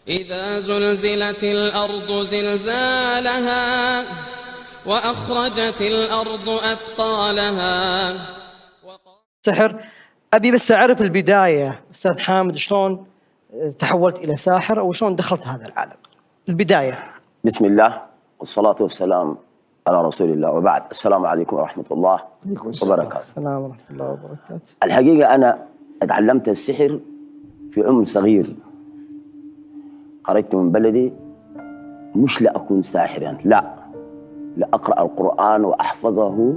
إذا زلزلت الأرض زلزالها وأخرجت الأرض أثقالها. سحر. أبي بس أعرف البداية أستاذ حامد، شلون تحولت إلى ساحر أو شلون دخلت هذا العالم؟ البداية. بسم الله والصلاة والسلام على رسول الله، وبعد. السلام عليكم ورحمة الله وبركاته. السلام ورحمة الله وبركاته. الحقيقة أنا اتعلمت السحر في عمر صغير. خرجت من بلدي مش لأكون ساحرا، لا، لأقرأ القرآن وأحفظه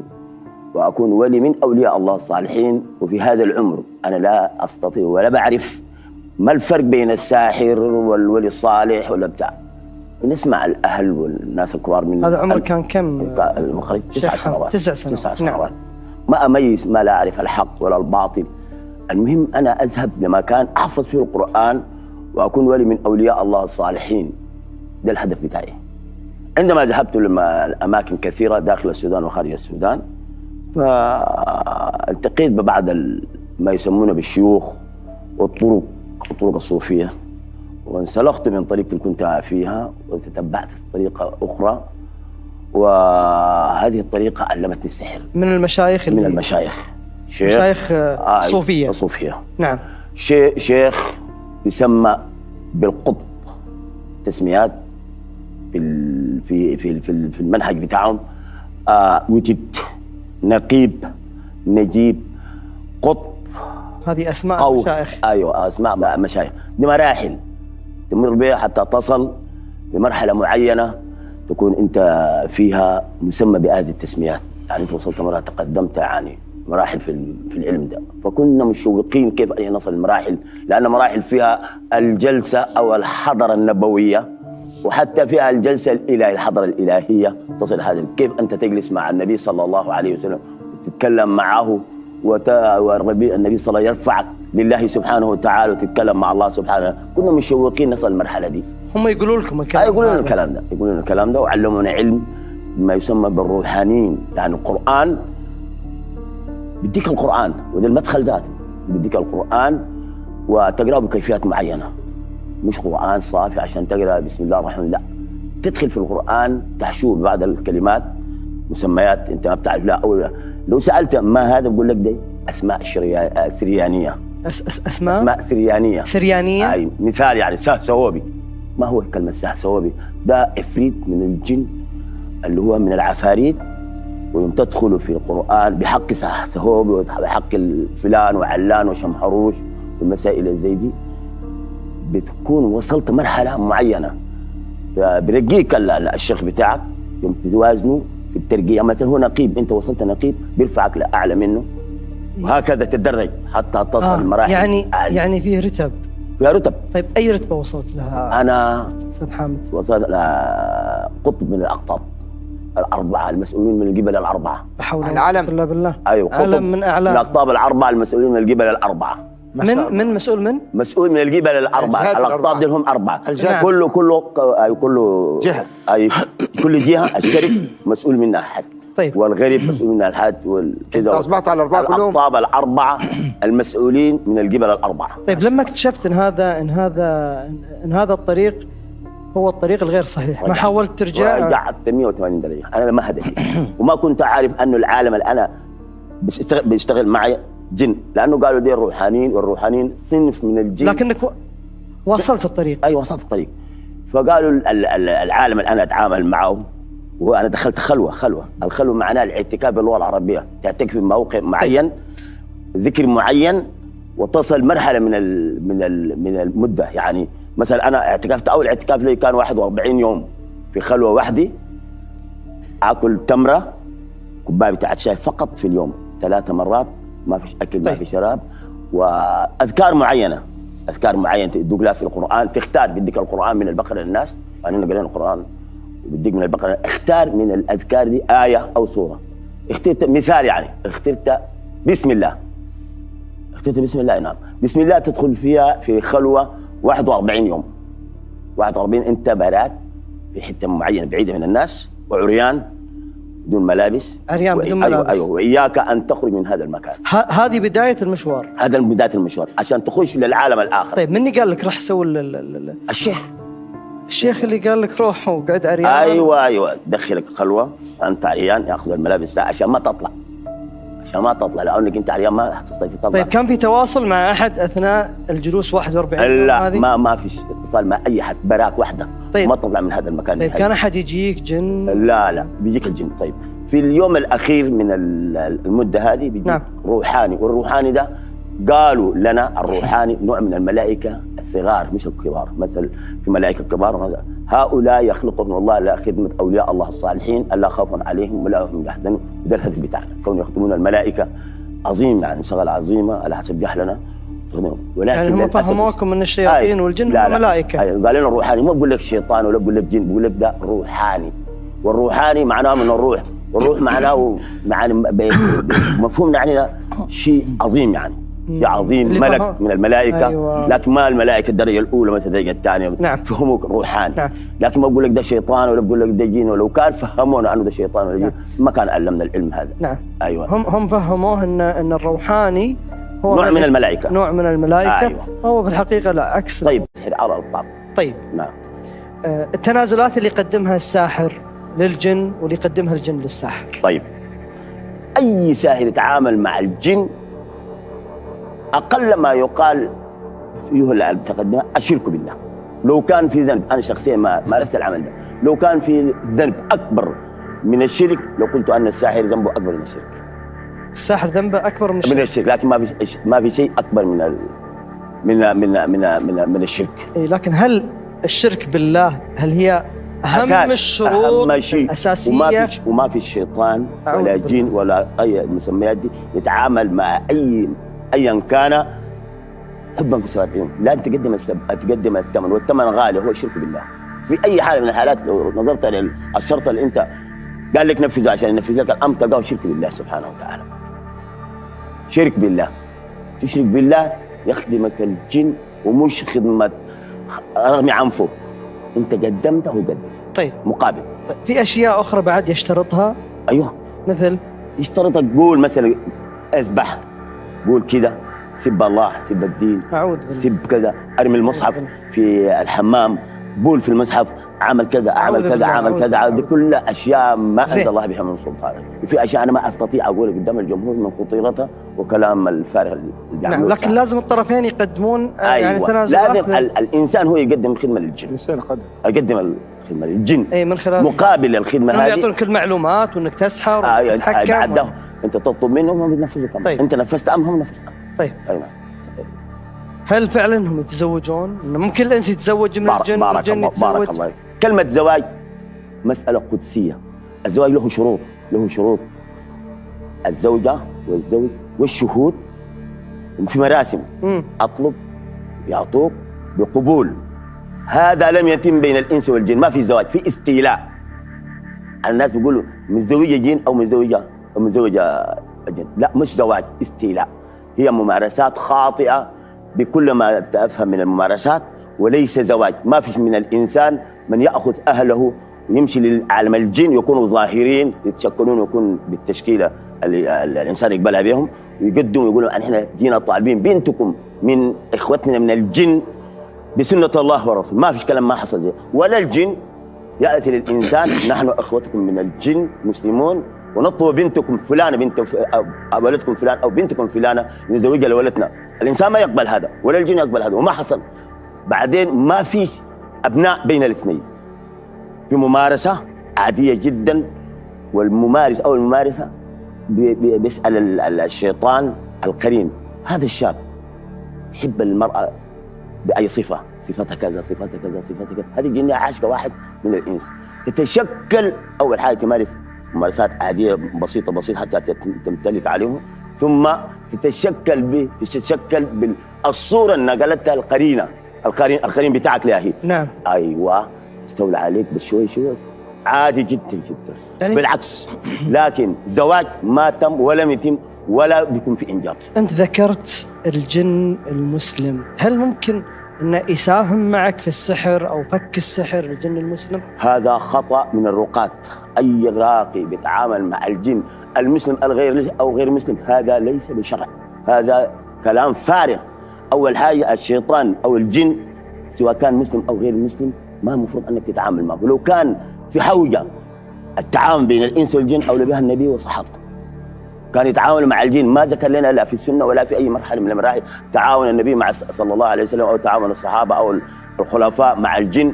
وأكون ولي من أولياء الله الصالحين. وفي هذا العمر أنا لا أستطيع ولا بعرف ما الفرق بين الساحر والولي الصالح ولا بتاع. نسمع الأهل والناس الكبار من هذا عمرك كان كم؟ المخرج 9 سنوات. 9 سنوات. 9 سنوات. ما أميز، ما لا أعرف الحق ولا الباطل. المهم أنا أذهب لمكان أحفظ فيه القرآن وأكون ولي من أولياء الله الصالحين. ده الهدف بتاعي. عندما ذهبت لأماكن كثيرة داخل السودان وخارج السودان، فالتقيت ببعض ما يسمونه بالشيوخ والطرق الصوفية، وانسلخت من طريقتي اللي كنت فيها وتتبعت طريقة أخرى، وهذه الطريقة علمتني السحر. من المشايخ؟ من المشايخ. مشايخ صوفية. صوفية. نعم. شيخ يسمى بالقطب، تسميات في المنهج بتاعهم. وتد، نقيب، نجيب، قطب. هذه أسماء مشايخ. أيوة، أسماء مشايخ. دي مراحل تمر بها حتى تصل لمرحلة معينة تكون أنت فيها مسمى بهذه التسميات. يعني أنت وصلت مرة تقدمت يعني مراحل في العلم ده. فكنا مشوقين كيف أن نصل المراحل، لأن مراحل فيها الجلسة أو الحضرة النبوية، وحتى فيها الجلسة الإلهية، الحضرة الإلهية. تصل هذا كيف أنت تجلس مع النبي صلى الله عليه وسلم وتتكلم معه، والنبي صلى الله عليه وسلم يرفعك لله سبحانه وتعالى وتتكلم مع الله سبحانه. كنا مشوقين نصل المرحلة دي. هم يقولوا لكم الكلام؟ يقولون لنا الكلام ده، وعلمونا علم ما يسمى بالروحانيين. يعني القرآن بديك القرآن، وده المدخل ذاته، بديك القرآن وتقرأه بكيفيات معينة، مش قرآن صافي عشان تقرأ بسم الله الرحمن الرحيم، لا، تدخل في القرآن تحشوه ببعض الكلمات مسميات انت ما بتعرف لها، او لو سألت ما هذا بقول لك دي أسماء سريانية. أسماء سريانية. أي مثال يعني سهسوبي. ما هو كلمة سهسوبي؟ ده عفريت من الجن اللي هو من العفاريت، ويوم تدخلوا في القرآن بحق سهسوبي وبحق فلان وعلان وشمحروش والمسائل زي دي، بتكون وصلت مرحلة معينة، برقيك الشيخ بتاعك يوم تتوازنوا في الترقية. مثلا هو نقيب، انت وصلت نقيب بيرفعك لأعلى منه، وهكذا تتدرج حتى تصل مراحل يعني فيه رتب. فيها رتب. طيب أي رتبة وصلت لها أنا أستاذ حامد؟ وصلت قطب من الأقطاب الأربعة المسؤولين من القبل الأربعة. العالم بالله بالله. أيوة، علم من أعلام الأقطاب الأربعة المسؤولين من القبل الأربعة. من مسؤول من القبل الأربعة. الأقطاب دي هم 4. كل جهة. كل جهة الشرك مسؤول منها أحد. طيب. والغريب مسؤول منها الحد والكذا. أصبحت على الأربعة كلهم. الأقطاب الأربعة المسؤولين من القبل الأربعة. طيب لما اكتشفت إن هذا الطريق هو الطريق الغير صحيح، ما حاولت ترجع؟ رجعت 180 درجة. أنا ما هدفي وما كنت أعرف أنه العالم اللي أنا بيشتغل معي جن، لأنه قالوا دي الروحانيين، والروحانيين صنف من الجن. لكنك وصلت الطريق. أيوة، وصلت الطريق. فقالوا العالم اللي أنا أتعامل معه، وأنا دخلت خلوة. الخلوة معناها الاعتكاف باللغة العربية، تعتكف في موقع معين، ذكر معين، وتصل مرحلة من المدة. يعني مثلا أنا اعتكفت، أول اعتكاف لي كان 41 يوم في خلوة وحدي، آكل تمرة، كوباية بتاعت شاي فقط في اليوم 3 مرات، ما فيش أكل. ما في شراب، وأذكار معينة تدق لها في القرآن. تختار، بدك القرآن من البقرة للناس، أنا قرينا القرآن وبدك من البقرة، اختار من الأذكار دي آية أو سورة. اخترت مثال، يعني اخترت بسم الله. نعم، بسم الله تدخل فيها في خلوة 41 يوم. 41 أنت برات في حتة معينة بعيدة من الناس، وعريان، بدون ملابس، عريان بدون ملابس. ايوه واياك ان تخرج من هذا المكان. هذه بدايه المشوار. هذا بدايه المشوار عشان تخش للعالم الاخر. طيب مني قال لك راح سوي الشيخ اللي قال لك روح وقعد عريان. ايوه دخلك خلوه انت عريان، ياخذ الملابس ده عشان ما تطلع، لانك انت عريان ما تستطيع تطلع. طيب كان في تواصل مع احد اثناء الجلوس 41 يوم لا هذه؟ ما فيش اتصال مع اي حد، براك وحده. طيب ما تطلع من هذا المكان. طيب كان احد يجيك جن؟ لا بيجيك الجن. طيب في اليوم الاخير من المده هذه بيجيك نعم. روحاني، والروحاني ده قالوا لنا الروحاني نوع من الملائكه الصغار مش الكبار. مثلا في ملائكه كبار، هؤلاء يخلقهم الله لخدمه اولياء الله الصالحين الا خوف عليهم ولا هم يحزنون. ده الهدف بتاعنا، كون يخدمون الملائكه عظيم، يعني شغله عظيمه على حسب جهلنا. ولكن يعني هم فهموكم ان الشياطين والجن هم ملائكه. قال لنا روحاني، ما بقول لك شيطان ولا بقول لك جن، بقول لك ده روحاني. والروحاني معناه من الروح، والروح معناه مفهومنا يعني شيء عظيم، يعني شيء عظيم، ملك من الملائكه. أيوة. لكن ما الملائكه الدرجه الاولى مثل الدرجه الثانيه. نعم. فهموك روحاني. نعم. لكن ما بقول لك ده شيطان ولا بقول لك ده جن، ولو كان فهمونا انه ده شيطان ولا جن ما كان علمنا العلم هذا. نعم. ايوه هم فهموه ان الروحاني هو نوع من الملائكه. أيوة. هو في الحقيقه لا، عكس. طيب سحر على الطاب. طيب نعم. التنازلات اللي يقدمها الساحر للجن واللي يقدمها الجن للساحر. طيب اي ساحر يتعامل مع الجن اقل ما يقال فيه التقدم الشرك بالله. لو كان في ذنب، انا شخصيا ما مارست العمل ده، لو كان في ذنب اكبر من الشرك لو قلت ان الساحر ذنبه اكبر من الشرك. الساحر ذنبه اكبر من الشرك، لكن ما في شيء اكبر من الشرك. لكن هل الشرك بالله هل هي اهم الشروط الاساسيه؟ وما في الشيطان ولا جن ولا اي المسميات دي يتعامل مع ايا كان حبا في سواد عيون. لا تقدم تقدم الثمن، والثمن غالي، هو الشرك بالله. في اي حاله من الحالات لو نظرت للشرط اللي انت قال لك نفذه عشان ينفذ لك الامر تلقاه شرك بالله سبحانه وتعالى. شرك بالله، تشرك بالله يخدمك الجن ومش خدمه رغم عنفه، انت قدمته وهو قدم. طيب مقابل. طيب في اشياء اخرى بعد يشترطها؟ ايوه مثل يشترطك قول مثلا اذبح، قول كده، سب الله، سب الدين، سب كذا، ارمي المصحف في الحمام، بول في المصحف، عمل كذا عمل كذا عمل كذا. هذه كلها اشياء ما انزل الله بها من سلطان. وفي اشياء انا ما استطيع اقول قدام الجمهور من خطيرتها وكلام الفارغ اللي نعم. لكن لازم الطرفين يقدمون يعني تنازلات. لازم الانسان هو يقدم خدمه للجن. الانسان يقدم الخدمه للجن من خلال مقابل الخدمه هذه يعطونك المعلومات وانك تسحر وتتحكم. بعده انت تطلب منهم وهم بينفذوا كمان. طيب. انت نفذت هم نفذت. طيب هل فعلا هم يتزوجون؟ ممكن الانس يتزوج من الجن والجن يتزوج؟ بارك الله. كلمة زواج مسألة قدسية. الزواج له شروط. الزوجة والزوج والشهود في مراسم. اطلب يعطوك بقبول. هذا لم يتم بين الانس والجن، ما في زواج، في استيلاء. الناس بيقولوا متزوجة جن او متزوجة جن، لا مش زواج، استيلاء. هي ممارسات خاطئة بكل ما تفهم من الممارسات، وليس زواج. ما فيش من الإنسان من يأخذ أهله ويمشي لعالم الجن يكونوا ظاهرين يتشكلون ويكون بالتشكيلة اللي الإنسان يقبلها بهم ويقدموا ويقولوا احنا جينا طالبين بنتكم من إخوتنا من الجن بسنة الله ورسوله. ما فيش كلام، ما حصل زي. ولا الجن يأتي للإنسان نحن إخوتكم من الجن مسلمون ونطلب بنتكم فلانة، بنت ولدكم فلان أو بنتكم فلانة نزوجها لولدنا. الإنسان ما يقبل هذا ولا الجن يقبل هذا، وما حصل. بعدين ما فيش أبناء بين الاثنين، في ممارسة عادية جدا. والممارس أو الممارسة بيسأل الشيطان القرين، هذا الشاب يحب المرأة بأي صفة، صفتها كذا صفتها كذا صفتها كذا. هذه جنية عاشقة واحد من الإنس. تتشكل أول حاجة تمارس ممارسات عادية بسيطة حتى تمتلك عليهم، ثم تتشكل بالصورة اللي نقلتها القرين بتاعك لهي. نعم. أيوة تستولى عليك بشوي عادي جدا يعني بالعكس. لكن زواج ما تم ولم يتم ولا بيكون في إنجاب. أنت ذكرت الجن المسلم، هل ممكن انه يساهم معك في السحر او فك السحر للجن المسلم؟ هذا خطأ من الرقاة. أي راقي بيتعامل مع الجن المسلم الغير أو غير مسلم هذا ليس بشرع، هذا كلام فارغ. أول حاجة الشيطان أو الجن سواء كان مسلم أو غير مسلم ما المفروض أنك تتعامل معه. ولو كان في حوجة التعامل بين الإنس والجن أولى بها النبي وصحابته، كان يتعاون مع الجن. ما ذكر لنا لا في السنة ولا في أي مرحلة من المراحل تعاون النبي مع صلى الله عليه وسلم أو تعاون الصحابة أو الخلفاء مع الجن،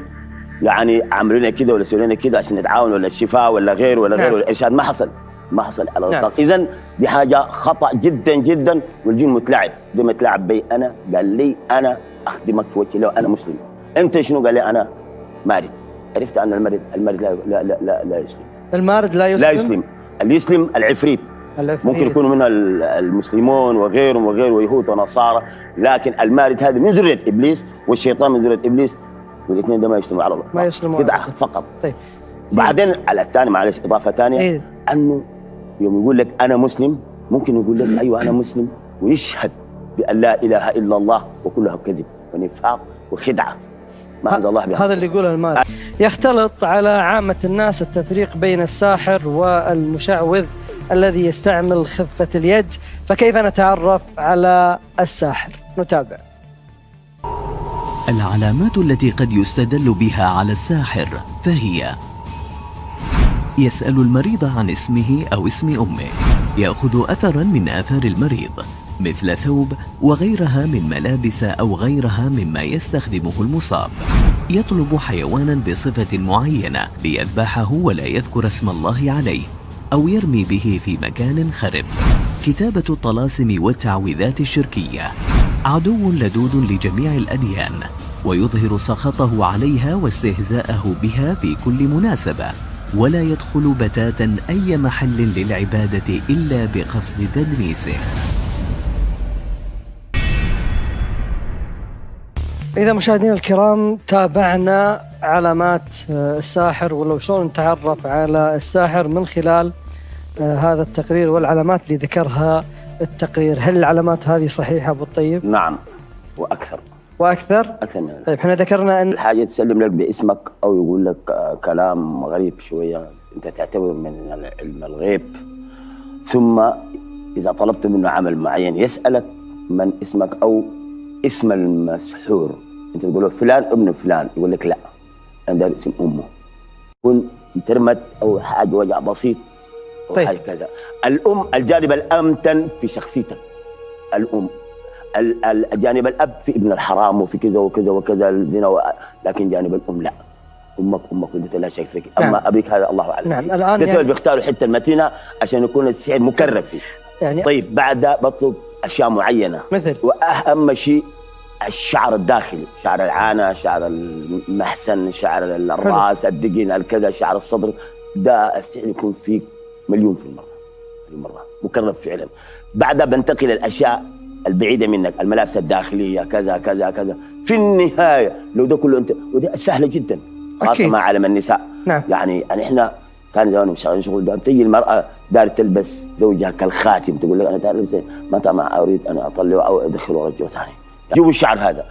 يعني عملوا لنا كده ولا سووا لنا كده عشان نتعاون ولا الشفاء ولا غير ولا غير ولا إرشاد. ما حصل على الإطلاق. إذن دي حاجة خطأ جدا جدا. والجن متلاعب زي ما تلاعب بي أنا، قال لي أنا أخدمك في وجه الله وأنا مسلم. أنت شنو؟ قال لي أنا مارد. عرفت أن المارد لا يسلم. المارد لا يسلم؟ لا يسلم. اللي يسلم العفريت. ممكن يكونوا منها المسلمون وغيرهم ويهود ونصارى، لكن المارد هذا من ذرية إبليس والشيطان من ذرية إبليس، والاثنين ده ما يسلموا على الله، ما يسلموا بدعة فقط. طيب بعدين على الثاني معلش إضافة ثانية أنه يوم يقول لك أنا مسلم ممكن يقول لك أيوة أنا مسلم ويشهد بأن لا إله إلا الله وكلها كذب ونفاق وخدعة ما أنزل الله بها. هذا اللي يقوله المارد. يختلط على عامة الناس التفريق بين الساحر والمشعوذ الذي يستعمل خفة اليد، فكيف نتعرف على الساحر؟ نتابع. العلامات التي قد يستدل بها على الساحر فهي: يسأل المريض عن اسمه أو اسم أمه، يأخذ أثرا من آثار المريض مثل ثوب وغيرها من ملابس أو غيرها مما يستخدمه المصاب، يطلب حيوانا بصفة معينة ليذبحه ولا يذكر اسم الله عليه، أو يرمي به في مكان خرب. كتابة الطلاسم والتعويذات الشركية، عدو لدود لجميع الأديان، ويظهر سخطه عليها واستهزاءه بها في كل مناسبة، ولا يدخل بتاتا أي محل للعبادة إلا بقصد تدنيسه. إذا مشاهدينا الكرام تابعنا علامات الساحر ولو شلون نتعرف على الساحر من خلال هذا التقرير والعلامات اللي ذكرها التقرير. هل العلامات هذه صحيحة أبو الطيب؟ نعم وأكثر. أكثر من ذلك. طيب احنا ذكرنا أن الحاجة تسلم لك باسمك أو يقول لك كلام غريب شوية أنت تعتبره من علم الغيب، ثم إذا طلبت منه عمل معين يسألك من اسمك أو اسم المسحور، أنت تقول له فلان ابن فلان، يقول لك لا أنا داري اسم أمه، كن ترمت أو حاجة وجع بسيط أو طيب. حاجة كذا. الأم الجانب الأمتن في شخصيتك، الأم الجانب الأب في ابن الحرام وفي كذا وكذا وكذا الزنا لكن جانب الأم لا، أمك وأنت لا شيء فيك. أما نعم. أبيك هذا الله أعلم. نعم. الآن ده سبب بيختاروا الحتة المتينة عشان يكون السحر مكرر فيه يعني. طيب بعد بطلب أشياء معينة مثل وأهم شيء الشعر الداخلي، شعر العانة، شعر المحسن، شعر الراس، الدقن، الكذا، شعر الصدر، ده السحر يكون فيه مليون في المرة مكرر فعلا. بعدها بنتقل الأشياء البعيدة منك، الملابس الداخلية كذا كذا كذا. في النهاية لو ده كله أنت ودي سهلة جدا خاصة مع عالم النساء. نعم. يعني إحنا كان زمان شغالين شغل ده، تيجي المرأة دار تلبس زوجها كالخاتم، تقول لك أنا دار ألبس متى ما أريد أن أطلعه أو أدخله ورجعه ثاني. جيبوا الشعر هذا،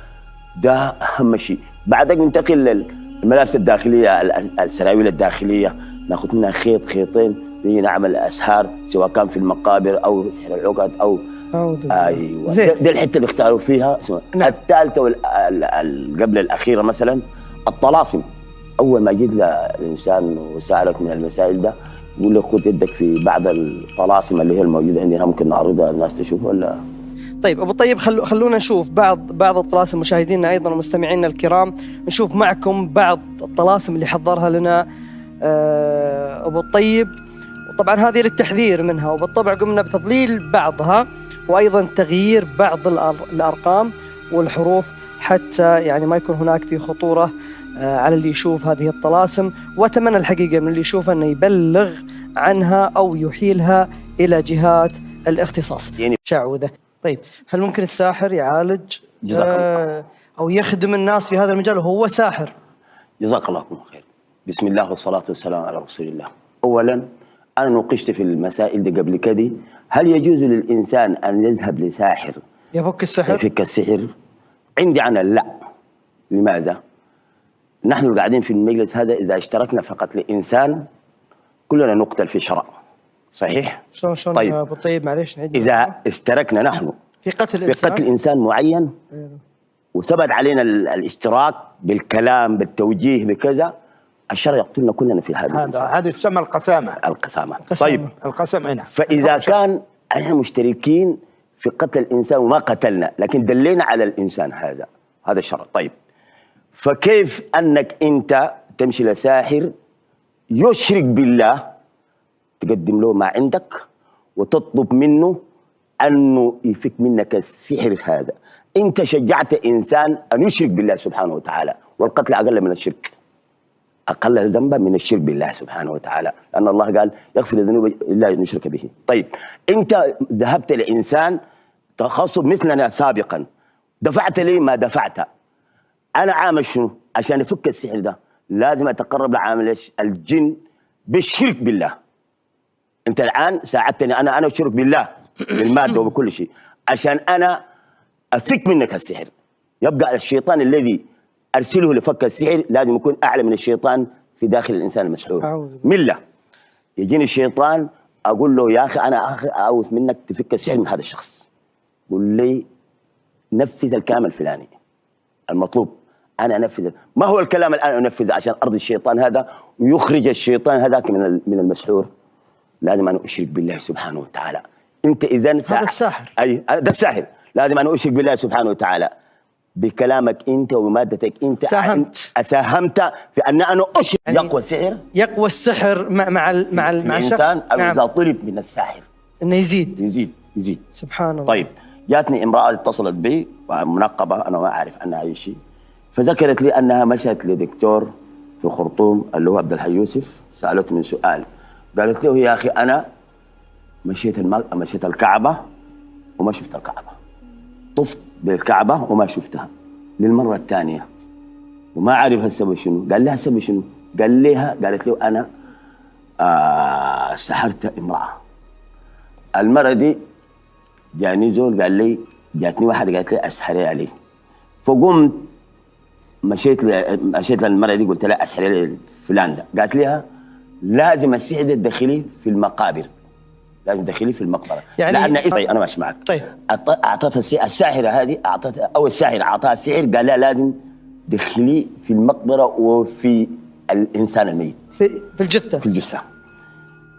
ده أهم شيء. بعدك ننتقل للملابس الداخلية، السراويل الداخلية، ناخذ منها خيط خيطين نيجي نعمل أسحار سواء كان في المقابر أو سحر العقد أو أيوة. دي الحتة اللي اختاروا فيها. نعم. الثالثة قبل الأخيرة مثلا الطلاسم. أول ما جيت للإنسان وسألك من المسائل ده يقول لك خذ يدك في بعض الطلاسم اللي هي الموجودة عندنا، ممكن نعرضها الناس تشوفها ولا؟ طيب أبو طيب خلونا نشوف بعض الطلاسم. مشاهدينا أيضا ومستمعينا الكرام نشوف معكم بعض الطلاسم اللي حضرها لنا أبو الطيب، وطبعا هذه للتحذير منها، وبالطبع قمنا بتضليل بعضها وأيضا تغيير بعض الأرقام والحروف حتى يعني ما يكون هناك في خطورة على اللي يشوف هذه الطلاسم. وأتمنى الحقيقة من اللي يشوفها أنه يبلغ عنها أو يحيلها إلى جهات الاختصاص. شعوذة. طيب هل ممكن الساحر يعالج أو يخدم الناس في هذا المجال وهو ساحر؟ جزاك الله خير. بسم الله والصلاة والسلام على رسول الله. أولا أنا نوقشت في المسائل دي قبل كده، هل يجوز للإنسان أن يذهب لساحر يفك السحر؟ يفك السحر؟ عندي أنا لا، لماذا؟ نحن القاعدين في المجلس هذا إذا اشتركنا فقط لإنسان كلنا نقتل في شرع، صحيح؟ شلون طيب. يا ابو الطيب معليش نعيد إذا اشتركنا نحن في قتل إنسان معين وثبت علينا الاشتراك بالكلام بالتوجيه بكذا، الشرع يقتلنا كلنا في هذه تسمى القسامة. طيب القسامة هنا. فإذا كان احنا مشتركين في قتل الإنسان وما قتلنا لكن دلينا على الإنسان هذا الشرع. طيب فكيف أنك أنت تمشي لساحر يشرك بالله تقدم له ما عندك وتطلب منه أنه يفك منك السحر هذا؟ أنت شجعت إنسان أن يشرك بالله سبحانه وتعالى، والقتل أقل من الشرك، أقل ذنبا من الشرك بالله سبحانه وتعالى، لأن الله قال يغفر الذنوب إلا أن يشرك به. طيب أنت ذهبت لإنسان تخصب مثلنا سابقا، دفعت لي ما دفعت، أنا عامل شنو؟ عشان أفك السحر ده لازم أتقرب لعامل الجن بالشرك بالله. أنت الآن ساعدتني أنا أشرك بالله بالمادة وبكل شيء عشان أنا أفك منك السحر. يبقى الشيطان الذي أرسله لفك السحر لازم يكون أعلى من الشيطان في داخل الإنسان المسحور. ملة يجيني الشيطان أقول له يا أخي أنا أعوذ منك تفك السحر من هذا الشخص، قول لي نفذ الكلام الفلاني المطلوب، أنا أنفذ. ما هو الكلام الآن أنفذه عشان أرضي الشيطان هذا ويخرج الشيطان هذاك من المسحور؟ لازم أنا أشرك بالله سبحانه وتعالى. أنت إذن هذا الساحر، أي ده الساحر. لازم أنا أشرك بالله سبحانه وتعالى بكلامك أنت ومادتك أنت. ساهمت في أن أنا أشرك. يعني يقوى السحر مع الإنسان أو نعم. إذا طلب من الساحر إنه يزيد سبحان الله. طيب جاتني امرأة اتصلت بي منقبة أنا ما أعرف عنها أي شيء، فذكرت لي أنها مشت لدكتور في الخرطوم اللي هو عبد الحي يوسف، سألته من سؤال، قالت له يا أخي أنا مشيت الكعبة وما شفت الكعبة، طفت بالكعبة وما شفتها للمرة الثانية وما أعرف السبب شنو. قال لها السبب شنو؟ قالت له أنا سحرت امرأة. المرة دي جاني زول قال لي، جاتني واحد قالت لي أسحري عليه، فقمت مشيت للمرة دي قلت لها أسحري لي فلان ده، قالت لها لازم السحر ده تدخليه في المقابر، لازم تدخليه في المقبرة. يعني لأن طيب أنا ماشي معك. طيب أعطتها الساحرة هذه الساحر أعطاها السحر، قال لها لازم دخليه في المقبرة وفي الإنسان الميت في الجثة.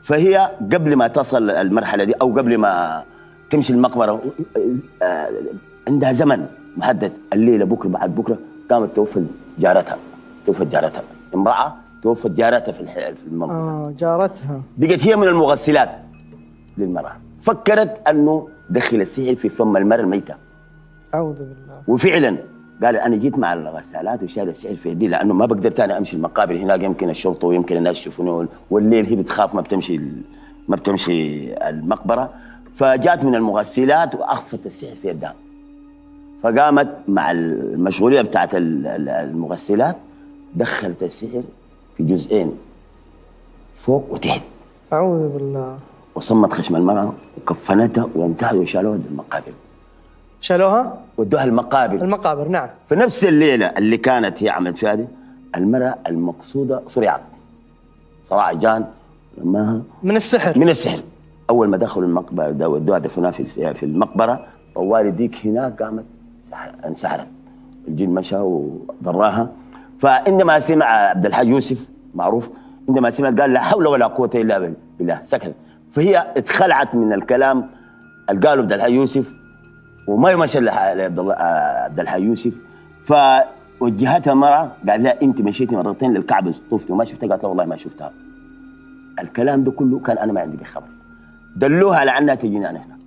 فهي قبل ما تصل المرحلة دي أو قبل ما تمشي المقبرة عندها زمن محدد، الليلة بكرة بعد بكرة قامت توفت جارتها امرأة توفت جارتها في المنطقة. جارتها بقت هي من المغسلات للمرأة، فكرت أنه دخل السحر في فم المرأة الميتة. أعوذ بالله. وفعلا قال أنا جيت مع الغسالات وشال السحر في يدي لأنه ما بقدر تاني أمشي المقابر هناك، يمكن الشرطة ويمكن الناس يشوفوني، والليل هي بتخاف ما بتمشي المقبرة، فجات من المغسلات وأخفت السحر في يدها، فقامت مع المشغولية بتاعت المغسلات دخلت السحر في جزئين فوق وتحت. أعوذ بالله. وصمت خشم المرأة وكفنتها وانتهوا وشالوها المقابر. شالوها؟ ودوها المقابر. نعم. في نفس الليلة اللي كانت هي عملت فيها دي، المرأة المقصودة صرعت صراع جان من السحر. أول ما دخلوا المقبرة ودوها دفنوها في المقبرة، طوالي ديك هناك قامت انسحرت، الجن مشى وضراها. فعندما سمع عبد الحاج يوسف معروف، عندما سمع قال لا حول ولا قوة إلا بالله، سكت. فهي اتخلعت من الكلام اللي قاله عبد الحاج يوسف وما يمشي عبد الحاج يوسف، فوجهتها مرة قال لها أنت مشيتي مرتين للكعبة طفتي وما شفتها، قالت له والله ما شفتها. الكلام ده كله كان أنا ما عندي بخبر، دلوها على أنها تجيني أنا هنا.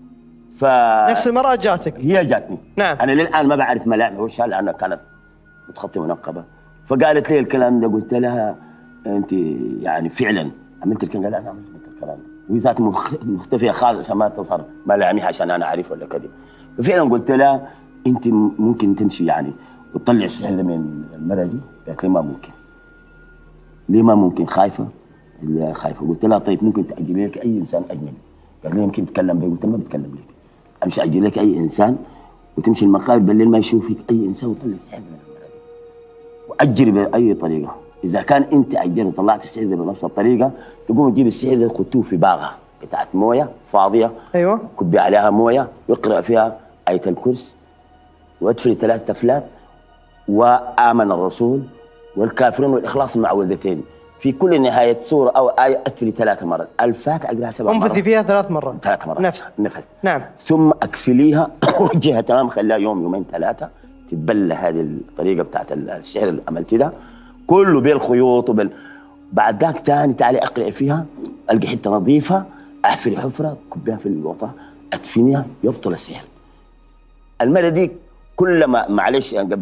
نفس المرأة جاتك؟ هي جاتني. نعم. أنا للآن ما بعرف ملامح وشها لأنها كانت متخطة منقبة، فقالت لي الكلام ده، قلت لها أنت يعني فعلا عملت الكلام؟ قال أنا عملت الكلام ده، وهي ذات مختفية خالص ما تظهر ملامحها عشان أنا أعرف ولا كذا. ففعلا قلت لها أنت ممكن تمشي يعني وتطلع السحر من المرأة دي؟ قالت لي ما ممكن. ليه ما ممكن؟ خايفة. قلت لها طيب ممكن تأجلي لك أي إنسان أجنبي. قال لي يمكن تتكلم بي. قلت ما بتكلم لك، امشي اجي لك اي انسان وتمشي المقابر بالليل ما يشوفك اي انسان وطلع السحر من المرأة دي. وأجري بأي طريقة. إذا كان أنت أجري وطلعت السحر ده بنفس الطريقة، تقوم تجيب السحر ده تخطوه في باغة بتاعت موية فاضية. أيوة. كبي عليها موية ويقرأ فيها آية الكرسي وأدفل 3 تفلات وآمن الرسول والكافرون والإخلاص معوذتين. في كل نهاية سورة أو آية أدفلي 3 مرات. الفاتحة أقرأها 7 مرات. انفذي فيها 3 مرات. 3 مرات. نفث. نعم. ثم أكفليها وجهها تمام، خليها يوم يومين 3 تتبلى. هذه الطريقة بتاعت السحر اللي عملت ده كله بالخيوط بعد ذاك تاني تعالي أقرأ فيها، ألقى حتة نظيفة أحفري حفرة كبيها في الوطة أدفنيها، يبطل السحر. المرة دي كلما معلش يعني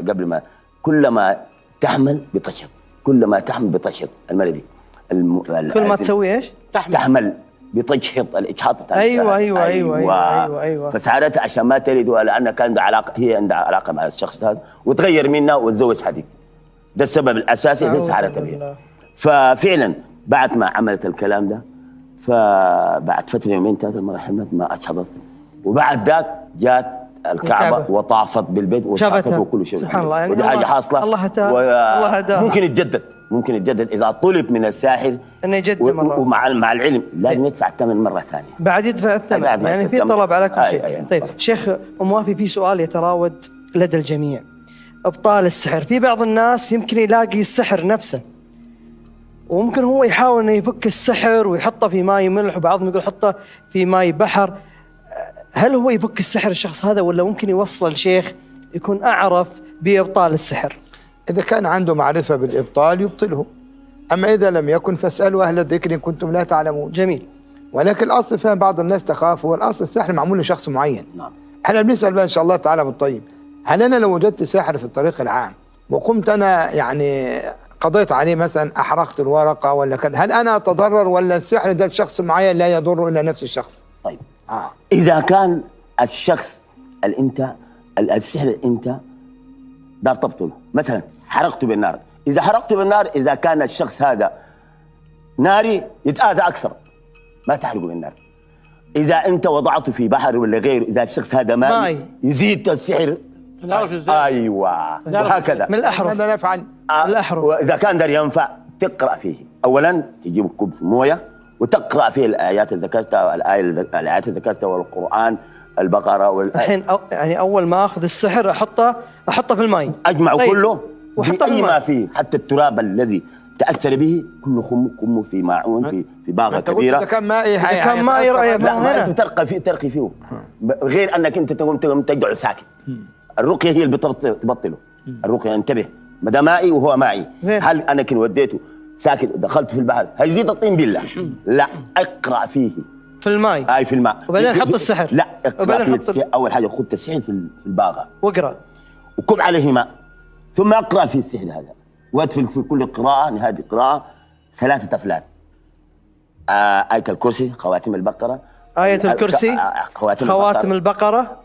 قبل ما كلما تحمل بتشهد، كلما تحمل بتشهد. المرة دي كل ما تسوي ايش؟ تحمل بتجهض الإجهاض. أيوة. فساعدتها عشان ما تلد، لأنها كان عندها علاقة، هي عندها علاقة مع الشخص هذا وتغير منها وتزوج حديث. ده السبب الأساسي اللي ساعدتها به. ففعلا بعد ما عملت الكلام ده، فبعد فترة يومين 3 مرة حملت ما أجهضت، وبعد ذاك جات الكعبة وطافت بالبيت وشافت وكل شيء. سبحان الله. يعني ودي حاجة حاصلة. الله هداها. ممكن يتجدد إذا طلب من الساحر انه يجدد مرة. ومع العلم لازم يدفع الثمن مرة ثانية. بعد يدفع الثمن، يعني في طلب على كل شيء. طيب شيخ أم وافي، في سؤال يتراود لدى الجميع: إبطال السحر. في بعض الناس يمكن يلاقي السحر نفسه، وممكن هو يحاول انه يفك السحر ويحطه في ماء ملح، وبعضهم يقول حطه في ماء بحر. هل هو يفك السحر الشخص هذا، ولا ممكن يوصل الشيخ يكون أعرف بإبطال السحر؟ إذا كان عنده معرفة بالإبطال يبطله، أما إذا لم يكن فاسألوا أهل الذكر إن كنتم لا تعلمون. جميل. ولكن الأصل فهم بعض الناس تخاف، هو الأصل السحر معمول لشخص معين. نعم. احنا بنسأل بقى إن شاء الله تعالى بالطيب، هل أنا لو وجدت ساحر في الطريق العام وقمت أنا يعني قضيت عليه مثلا، أحرقت الورقة ولا كذا، هل أنا أتضرر ولا السحر ده لشخص معين لا يضر إلا نفس الشخص؟ طيب إذا كان الشخص السحر أنت دار تبطله، مثلا حرقته بالنار، إذا حرقته بالنار إذا كان الشخص هذا ناري يتآذى أكثر، ما تحرقه بالنار. إذا أنت وضعته في بحر ولا غيره، إذا الشخص هذا ماء يزيد السحر. نعرف ازاي؟ أيوة وهكذا من الأحرف. ماذا نفعل؟ الأحرف. وإذا كان دار ينفع تقرأ فيه، أولا تجيب كوب موية وتقرأ فيه الآيات اللي ذكرتها، الآيات اللي ذكرتها والقرآن، البقرة الحين يعني أول ما أخذ السحر أحطه في الماء، أجمعه طيب. كله بأي ما فيه، حتى التراب الذي تأثر به كله كمه في معون في باغة كبيرة. إذا كان مائي كان مائي رأي لا ما ترقي فيه غير أنك أنت تقوم تقعد ساكت. الرقية هي اللي بتبطله. الرقية انتبه، ما دام مائي وهو مائي، هل أنا كن وديته ساكت دخلت في البحر هيزيد الطين بالله؟ لا، اقرأ فيه في الماء. في الماء وبعدين حط السحر. لا، اقرأ فيه أول حاجة خذ السحر في الباغة واقرأ وكب عليه ماء، ثم اقرأ في السحر هذا وادفل في كل قراءة نهاية قراءة 3 تفلات. آية الكرسي، خواتم البقرة، آية الكرسي، خواتم البقرة،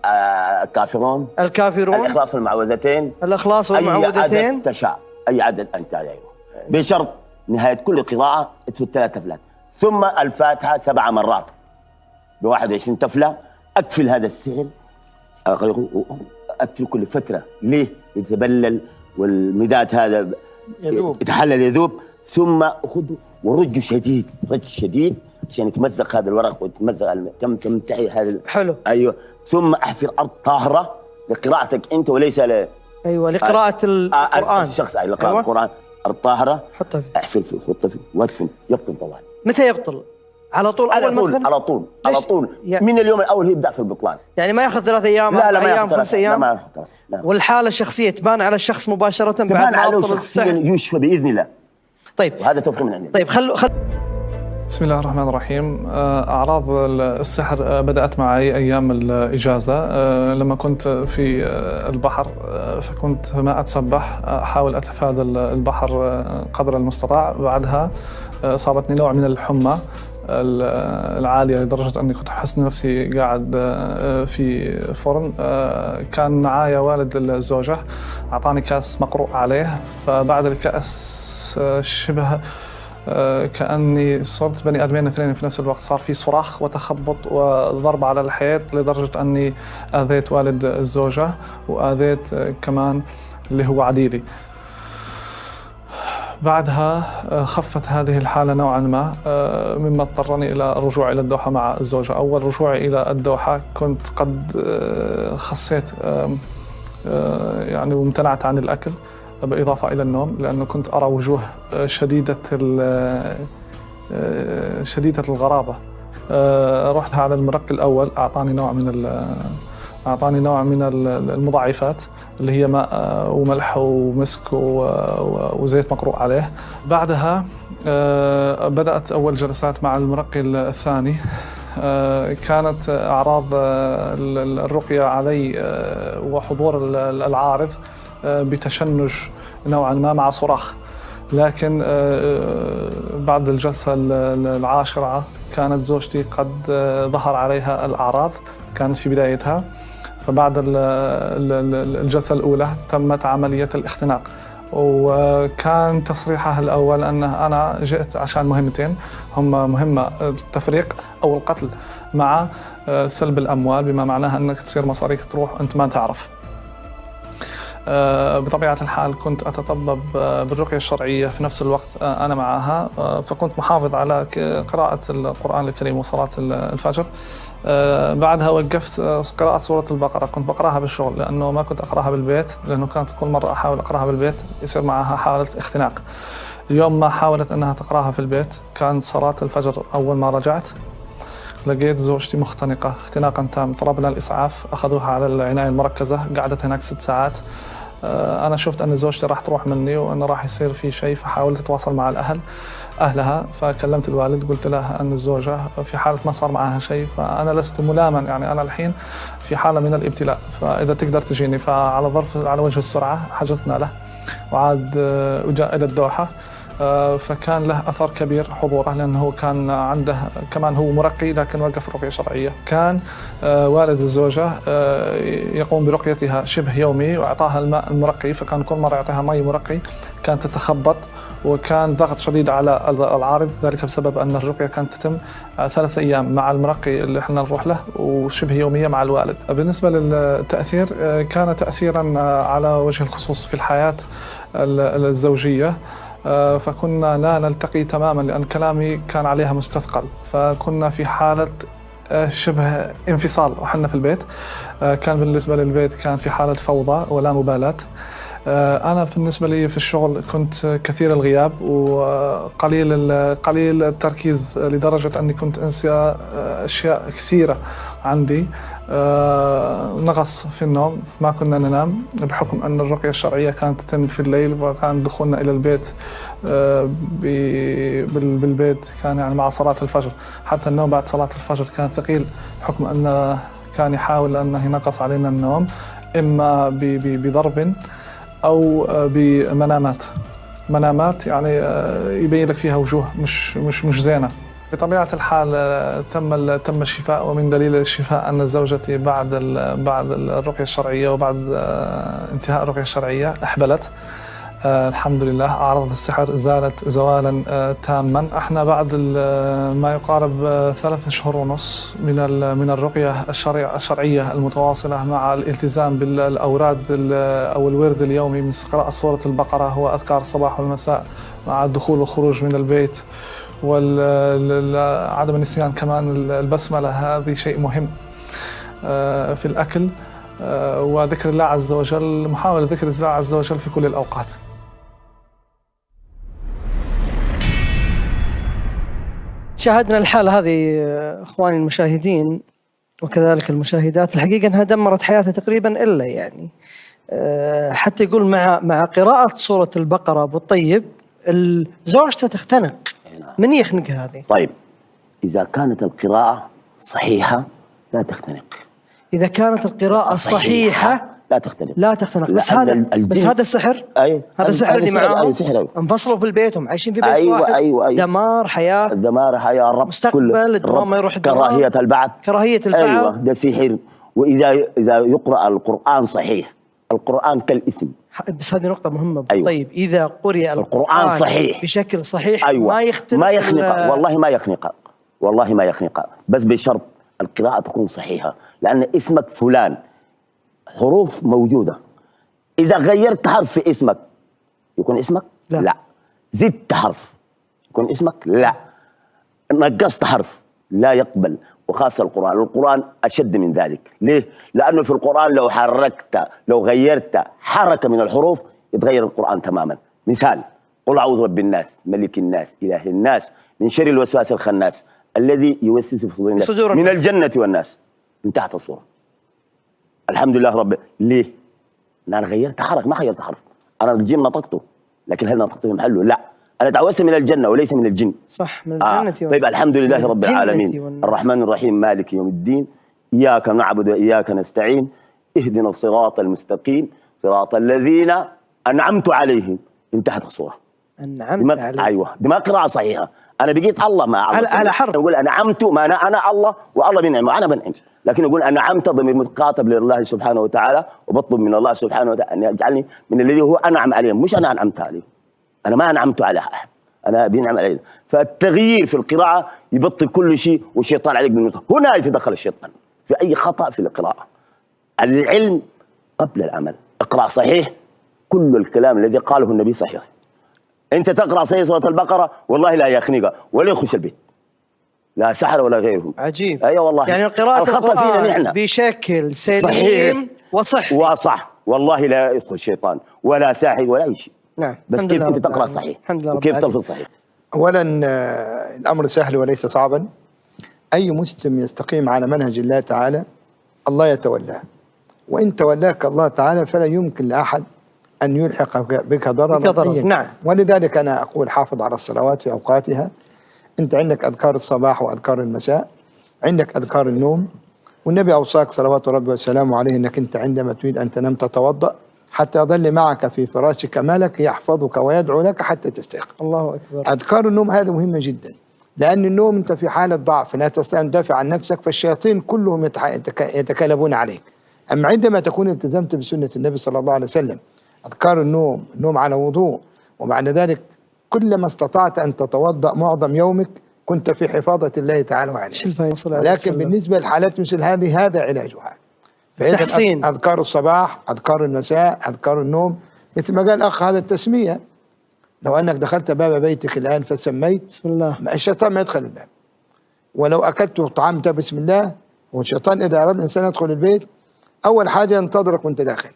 الكافرون، الإخلاص والمعوذتين، والمعوذتين، أي عدد تشاء، أي عدد أنت دايره، بشرط نهاية كل قراءة ادفل 3 تفلات، ثم الفاتحة 7 مرات ب21 تفلة. أقفل هذا السحر، أتركه لفترة، ليه؟ يتبلل والمداد هذا يتحلل يذوب، ثم أخذه ورج شديد عشان يتمزق هذا الورق ويتمزق تمتعي هذا. حلو. أيوه، ثم أحفر أرض طاهرة لقراءتك أنت وليس لقراءة القرآن. الشخص لقراءة القرآن، أرض طاهرة احفر فيه، حط فيه وادفن، يبطل طوال. متى يبطل؟ على طول؟ على طول من اليوم الأول يبدأ في البطلان. يعني ما ياخذ 3 أيام؟ لا ما ياخذ 5 أيام؟ لا ما ياخذ 3. والحالة الشخصية تبان على الشخص مباشرة بعد تبان ما عليه يبطل شخصيا، السحر؟ يشفى بإذن الله. طيب وهذا توفيق من عندنا. طيب بسم الله الرحمن الرحيم. أعراض السحر بدأت معي أيام الإجازة، لما كنت في البحر، فكنت ما أتسبح، أحاول أتفادى البحر قدر المستطاع. بعدها صابتني نوع من الحمى العالية لدرجة أني كنت أحس نفسي قاعد في فرن. كان معايا والد الزوجة، أعطاني كأس مقروء عليه، فبعد الكأس شبه كأني صرت بني آدمين 2 في نفس الوقت. صار في صراخ وتخبط وضرب على الحيط لدرجة أني آذيت والد الزوجة وآذيت كمان اللي هو عديلي. بعدها خفت هذه الحالة نوعا ما، مما اضطرني إلى الرجوع إلى الدوحة مع الزوجة. أول رجوعي إلى الدوحة كنت قد خسيت يعني وامتنعت عن الأكل بالإضافة إلى النوم، لأنه كنت أرى وجوه شديدة الغرابة. رحت على المرقي الأول، أعطاني نوع من المضاعفات اللي هي ماء وملح ومسك وزيت مقروء عليه. بعدها بدأت أول جلسات مع المرقي الثاني. كانت أعراض الرقية علي وحضور العارض بتشنج نوعا ما مع صراخ، لكن بعد الجلسة العاشرة كانت زوجتي قد ظهر عليها الأعراض، كانت في بدايتها. فبعد الجلسة الأولى تمت عملية الاختناق، وكان تصريحها الأول أن أنا جئت عشان مهمتين، هم مهمة التفريق أو القتل مع سلب الأموال، بما معناها أنك تصير مصاريك تروح أنت ما تعرف. بطبيعة الحال كنت أتطبب بالرقية الشرعية في نفس الوقت أنا معها، فكنت محافظ على قراءة القرآن الكريم وصلاة الفجر. بعدها وقفت قراءة سورة البقرة، كنت بقراها بالشغل لأنه ما كنت أقراها بالبيت، لأنه كانت كل مرة أحاول أقراها بالبيت يصير معها حالة اختناق. اليوم ما حاولت أنها تقراها في البيت، كان صلاة الفجر أول ما رجعت لقيت زوجتي مختنقة اختناقا تام. طلبنا الإسعاف، أخذوها على العناية المركزة، قعدت هناك 6 ساعات. أنا شفت أن زوجتي راح تروح مني وأنه راح يصير في شيء، فحاولت أتواصل مع أهلها. فكلمت الوالد، قلت له أن الزوجة في حالة ما صار معها شيء، فأنا لست ملاما، يعني أنا الحين في حالة من الابتلاء، فإذا تقدر تجيني. على وجه السرعة حجزنا له وعاد وجاء إلى الدوحة. فكان له أثر كبير حضوره، لأنه كان عنده كمان هو مرقي لكن وقف رقية شرعية. كان والد الزوجة يقوم برقيتها شبه يومي وإعطاها الماء المرقي، فكان كل مرة يعطيها مي مرقي كانت تتخبط، وكان ضغط شديد على العارض، ذلك بسبب أن الرقية كانت تتم 3 أيام مع المرقي اللي احنا نروح له، وشبه يومية مع الوالد. بالنسبة للتأثير، كان تأثيرا على وجه الخصوص في الحياة الزوجية. فكنا لا نلتقي تماما لأن كلامي كان عليها مستثقل، فكنا في حالة شبه انفصال وحنا في البيت. كان بالنسبة للبيت كان في حالة فوضى ولا مبالاة. أنا بالنسبة لي في الشغل كنت كثير الغياب وقليل التركيز، لدرجة أني كنت أنسى أشياء كثيرة عندي. نغص في النوم، ما كنا ننام بحكم أن الرقية الشرعية كانت تتم في الليل، وكان دخولنا إلى البيت بالبيت كان يعني مع صلاة الفجر. حتى النوم بعد صلاة الفجر كان ثقيل، بحكم أنه كان يحاول أنه ينقص علينا النوم، إما بضرب أو بمنامات يعني يبين لك فيها وجوه مش زينة. بطبيعة الحال تم الشفاء، ومن دليل الشفاء أن زوجتي بعد الرقية الشرعية وبعد انتهاء الرقية الشرعية أحبلت الحمد لله. أعراض السحر زالت زوالا تاما. احنا بعد ما يقارب 3 أشهر ونص من الرقية الشرعية المتواصلة مع الالتزام بالأوراد أو الورد اليومي من قراءة سورة البقرة وأذكار الصباح والمساء مع الدخول والخروج من البيت، وعدم النسيان كمان البسملة، هذه شيء مهم في الأكل، وذكر الله عز وجل، محاولة ذكر الله عز وجل في كل الأوقات. شاهدنا الحالة هذه إخواني المشاهدين وكذلك المشاهدات، الحقيقة أنها دمرت حياته تقريبا، إلا يعني حتى يقول مع قراءة سورة البقرة أبو الطيب زوجته تختنق. من يخنقها هذه؟ طيب، إذا كانت القراءة صحيحة لا تختنق. إذا كانت القراءة صحيحة لا تختنق. بس هذا السحر. هذا السحر اللي معاهم انفصلوا في البيت وعايشين في بيت واحد. أيوة. دمار حياة رب مستقبل، الدوام ما يروح الدوام، كراهية البعض. أيوة، ده سحر. وإذا يقرأ القرآن صحيح، القرآن كالاسم. بس هذه نقطة مهمة. أيوة. طيب إذا قرئ القرآن صحيح بشكل صحيح، أيوة. ما يخنق والله ما يخنق، بس بشرط القراءة تكون صحيحة، لأن اسمك فلان حروف موجودة. إذا غيرت حرف في اسمك يكون اسمك لا. زدت حرف يكون اسمك لا، نقصت حرف لا يقبل. وخاصة القرآن أشد من ذلك. ليه؟ لأنه في القرآن لو غيرت حركة من الحروف يتغير القرآن تماما. مثال: قل أعوذ برب الناس ملك الناس إله الناس من شر الوسواس الخناس الذي يوسوس في صدور الناس من الجنة والناس. انتهت الصورة. الحمد لله رب. ليه؟ أنا غيرت حركة ما غيرت حرف. أنا الجن نطقته، لكن هل نطقته في محله؟ لا، أنا تعوذت من الجنة وليس من الجن. صح، من الجنة. طيب الحمد لله رب العالمين الرحمن الرحيم مالك يوم الدين إياك نعبد وإياك نستعين اهدنا الصراط المستقيم صراط الذين أنعمت عليهم. انتهت الصورة. أنعمت عليهم. أيوه، دي ما قراءة صحيحة. أنا بقيت الله مع الله على حرف. يقول أنعمت، ما أنا الله والله بنعم وأنا بنعم، لكن يقول أنعمت ضمير متقاطب لله سبحانه وتعالى، وبطلب من الله سبحانه وتعالى أن يجعلني من الذي هو أنعم عليهم، مش أنا أنعمت عليهم. أنا ما أنعمت على أحد، أنا بينعم علينا. فالتغيير في القراءة يبطل كل شيء، والشيطان عليك بالمثل. هنا يتدخل الشيطان في أي خطأ في القراءة. العلم قبل العمل. اقرأ صحيح، كل الكلام الذي قاله النبي صحيح. أنت تقرأ صحيح سورة البقرة والله لا يخنق ولا يخش البيت، لا سحر ولا غيرهم. عجيب. أيوة والله. يعني قراءة الخطأ فينا نحن بشكل سليم صحيح وصحي وصح، والله لا يدخل الشيطان ولا ساحر ولا أي شيء. نعم. بس كيف أنت تقرأ صحيح وكيف تلفظ صحيح. أولا الأمر سهل وليس صعبا. أي مسلم يستقيم على منهج الله تعالى الله يتولاه، وإن تولاك الله تعالى فلا يمكن لأحد أن يلحق بك ضررا. نعم. ولذلك أنا أقول حافظ على الصلوات في أوقاتها. أنت عندك أذكار الصباح وأذكار المساء، عندك أذكار النوم، والنبي أوصاك صلوات ربي وسلامه عليه أنك أنت عندما تريد أن تنام تتوضأ حتى يظل معك في فراشك ملك يحفظك ويدعو لك حتى تستيقظ. الله أكبر. أذكار النوم هذه مهمة جدا، لأن النوم أنت في حالة ضعف لا تستطيع أن تدافع عن نفسك، فالشياطين كلهم يتكالبون عليك. أما عندما تكون التزمت بسنة النبي صلى الله عليه وسلم، أذكار النوم، النوم على وضوء، وبعد ذلك كلما استطعت أن تتوضأ معظم يومك كنت في حفاظة الله تعالى وعنه. لكن بالنسبة للحالات مثل هذه هذا علاجها. تحسين أذكار الصباح، أذكار المساء، أذكار النوم، مثل ما قال الأخ هذا التسمية. لو أنك دخلت باب بيتك الآن فسميت بسم الله، الشيطان ما يدخل الباب. ولو أكلت وطعمت بسم الله، والشيطان إذا أراد الإنسان يدخل البيت أول حاجة ينتظرك وأنت داخل.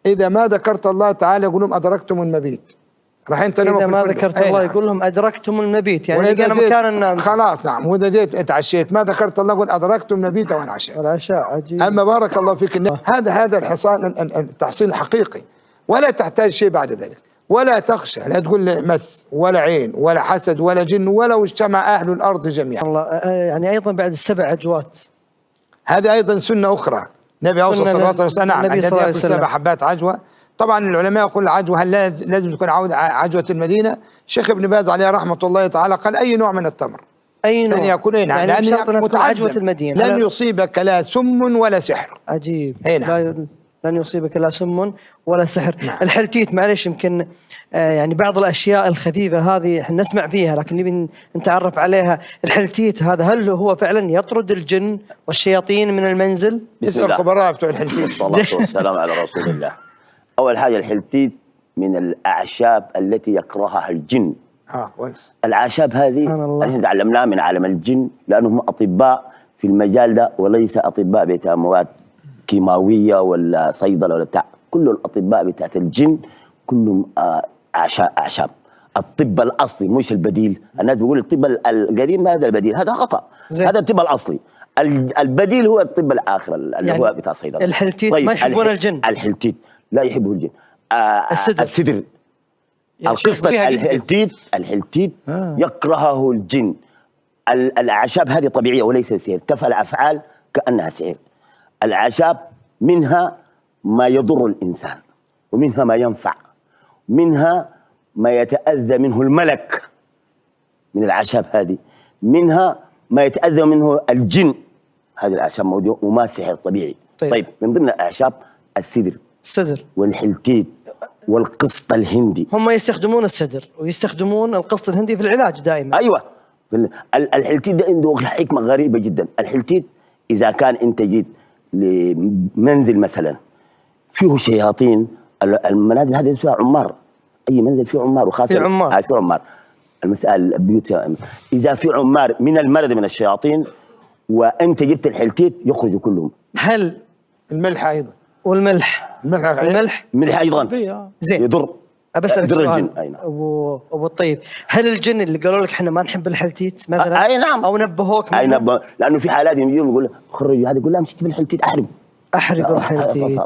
إذا ما ذكرت الله تعالى يقول لهم أدركتم المبيت، رايحين تناموا. إذا ما ذكرت الله يقول لهم أدركتم المبيت، يعني لقينا مكان النوم. خلاص نعم. وإذا جيت اتعشيت ما ذكرت الله يقول أدركتم المبيت والعشاء. والعشاء. عجيب. أما بارك الله فيك هذا الحصان التحصين الحقيقي، ولا تحتاج شيء بعد ذلك، ولا تخشى، لا تقول لي مس ولا عين ولا حسد ولا جن ولو اجتمع أهل الأرض جميعا. الله. يعني أيضا بعد السبع عجوات هذه أيضا سنة أخرى. النبي أوصى صلى الله عليه وسلم نعم الذي يأكل 7 حبات عجوة. طبعا العلماء يقول العجوة هل لازم تكون عجوة المدينة؟ الشيخ ابن باز عليه رحمة الله تعالى قال أي نوع من التمر، أي نوع يأكلين، يعني لأن عجوة المدينة لن يصيبك لا سم ولا سحر. عجيب. نعم. لن يصيبك لا سم ولا سحر. نعم. الحلتيت معلش يمكن يعني بعض الأشياء الخفيفة هذه احنا نسمع فيها لكن نبي نتعرف عليها. الحلتيت هذا هل هو فعلا يطرد الجن والشياطين من المنزل؟ بسم الله. الخبراء بتوع الحلتيت. والصلاة والسلام على رسول الله. أول حاجة الحلتيت من الأعشاب التي يكرهها الجن. كويس. الأعشاب هذه نحن تعلمناها من عالم الجن لأنهم أطباء في المجال ده وليس أطباء بتاع مواد كيماوية ولا صيدلة ولا بتاع. كل الأطباء بتاعت الجن كلهم أعشاب. الطب الأصلي مش البديل. الناس بيقول الطب القديم هذا البديل، هذا خطأ. هذا الطب الأصلي. البديل هو الطب الآخر اللي يعني هو بتاع الصيدلة. الحلتيت ما يحبون الجن. الحلتيت لا يحبه الجن. السدر القسط الحلتيت يكرهه الجن. الأعشاب هذه طبيعية وليس سحر، تفعل أفعال كأنها سحر. الأعشاب منها ما يضر الإنسان ومنها ما ينفع، منها ما يتأذى منه الملك من الأعشاب هذه، منها ما يتأذى منه الجن. هذه الأعشاب موجودة وما سحر طبيعي. طيب من ضمن الأعشاب السدر والحلتيت والقسط الهندي. هم يستخدمون السدر ويستخدمون القسط الهندي في العلاج دائما. أيوة. الحلتيت ده عنده حكمة غريبة جدا. الحلتيت إذا كان أنت جيت لمنزل مثلا فيه شياطين، المنازل هذه فيها عمار، اي منزل فيه عمار، وخاصه في عمار. في عمار. المسألة البيوت اذا في عمار من المرض من الشياطين وانت جبت الحلتيت يخرجوا كلهم. هل الملح ايضا. والملح؟ الملح ايضا زين يضر. بسألك يضر سؤال الجن. ابو الطيب، هل الجن اللي قالوا لك احنا ما نحب الحلتيت مثلا اي نعم، او نبهوك اي نعم، لانه في حالات يجون يقول خرجوا هذا، يقول لا مش تجيب الحلتيت، احرق الحلتيت